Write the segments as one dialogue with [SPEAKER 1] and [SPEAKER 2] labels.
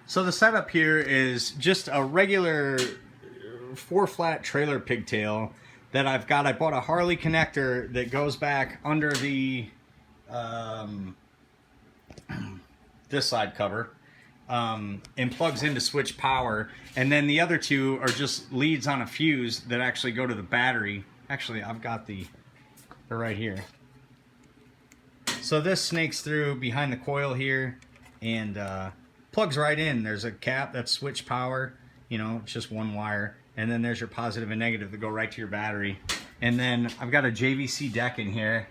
[SPEAKER 1] So the setup here is just a regular 4-flat trailer pigtail that I've got. I bought a Harley connector that goes back under the this side cover and plugs into switch power, and then the other two are just leads on a fuse that actually go to the battery. Actually, I've got they're right here. So this snakes through behind the coil here and plugs right in. There's a cap that's switch power, you know, it's just one wire, and then there's your positive and negative that go right to your battery. And then I've got a JVC deck in here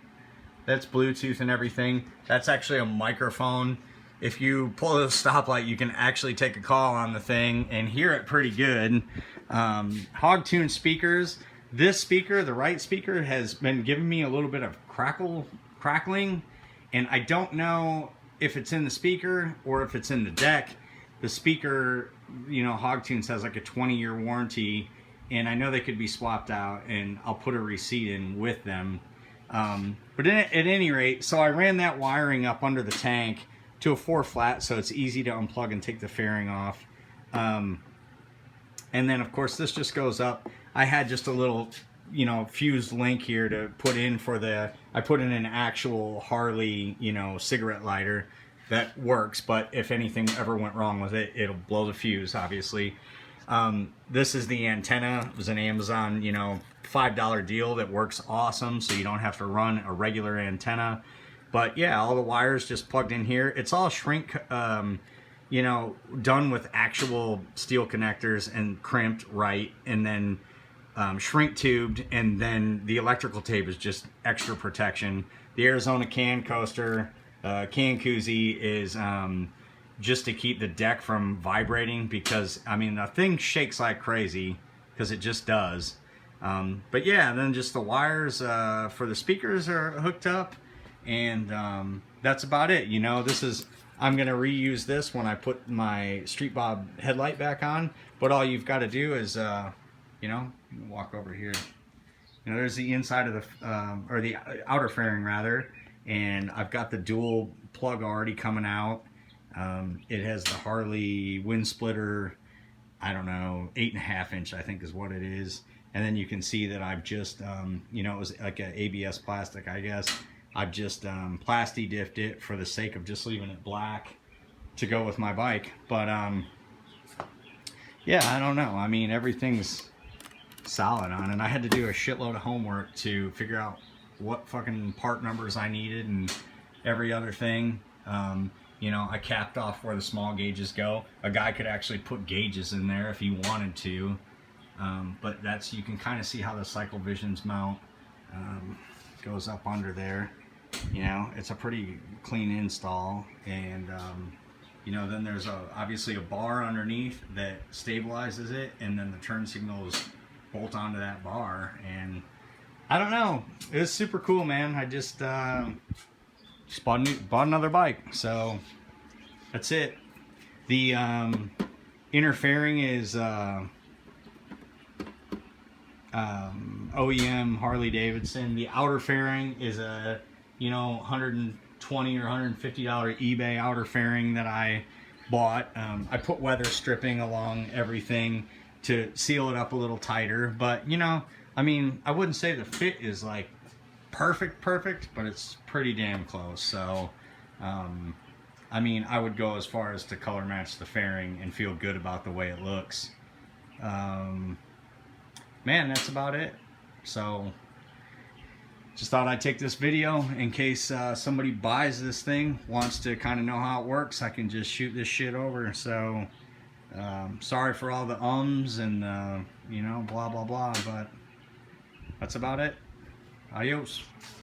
[SPEAKER 1] that's Bluetooth and everything. That's actually a microphone. If you pull a stoplight, you can actually take a call on the thing and hear it pretty good. Hog tuned speakers. This speaker, the right speaker, has been giving me a little bit of crackling, and I don't know if it's in the speaker or if it's in the deck. The speaker, you know, Hog Tunes has like a 20-year warranty, and I know they could be swapped out, and I'll put a receipt in with them. But at any rate, so I ran that wiring up under the tank to a 4-flat, so it's easy to unplug and take the fairing off. And then of course this just goes up. I had just a little, you know, fused link here to put in for I put in an actual Harley, you know, cigarette lighter that works, but if anything ever went wrong with it, it'll blow the fuse, obviously. This is the antenna. It was an Amazon, you know, $5 deal that works awesome, so you don't have to run a regular antenna. But yeah, all the wires just plugged in here. It's all shrink, you know, done with actual steel connectors and crimped right, and then shrink tubed, and then the electrical tape is just extra protection. The Arizona can coaster, can koozie is just to keep the deck from vibrating, because I mean the thing shakes like crazy, because it just does. But yeah, then just the wires for the speakers are hooked up, and that's about it. You know, I'm gonna reuse this when I put my Street Bob headlight back on, but all you've got to do is you know, walk over here. You know, there's the inside of the or the outer fairing rather, and I've got the dual plug already coming out. It has the Harley wind splitter, I don't know, 8.5 inch I think is what it is. And then you can see that I've just you know, it was like a ABS plastic, I guess. I've just plasti diffed it for the sake of just leaving it black to go with my bike. But yeah, I don't know. I mean, everything's solid on it. I had to do a shitload of homework to figure out what fucking part numbers I needed and every other thing. You know, I capped off where the small gauges go. A guy could actually put gauges in there if he wanted to. But you can kind of see how the Cycle Visions mount goes up under there. You know, it's a pretty clean install, and you know, then there's obviously a bar underneath that stabilizes it, and then the turn signals bolt onto that bar. And I don't know, it's super cool, man. I just bought another bike, so that's it. The inner fairing is OEM Harley Davidson. The outer fairing is a, you know, $120 or $150 eBay outer fairing that I bought. I put weather stripping along everything to seal it up a little tighter, but you know, I mean, I wouldn't say the fit is like perfect, but it's pretty damn close. So I mean, I would go as far as to color match the fairing and feel good about the way it looks. Man, that's about it. So just thought I'd take this video in case somebody buys this thing, wants to kind of know how it works. I can just shoot this shit over. So sorry for all the ums and you know, blah blah blah, but that's about it. Adios.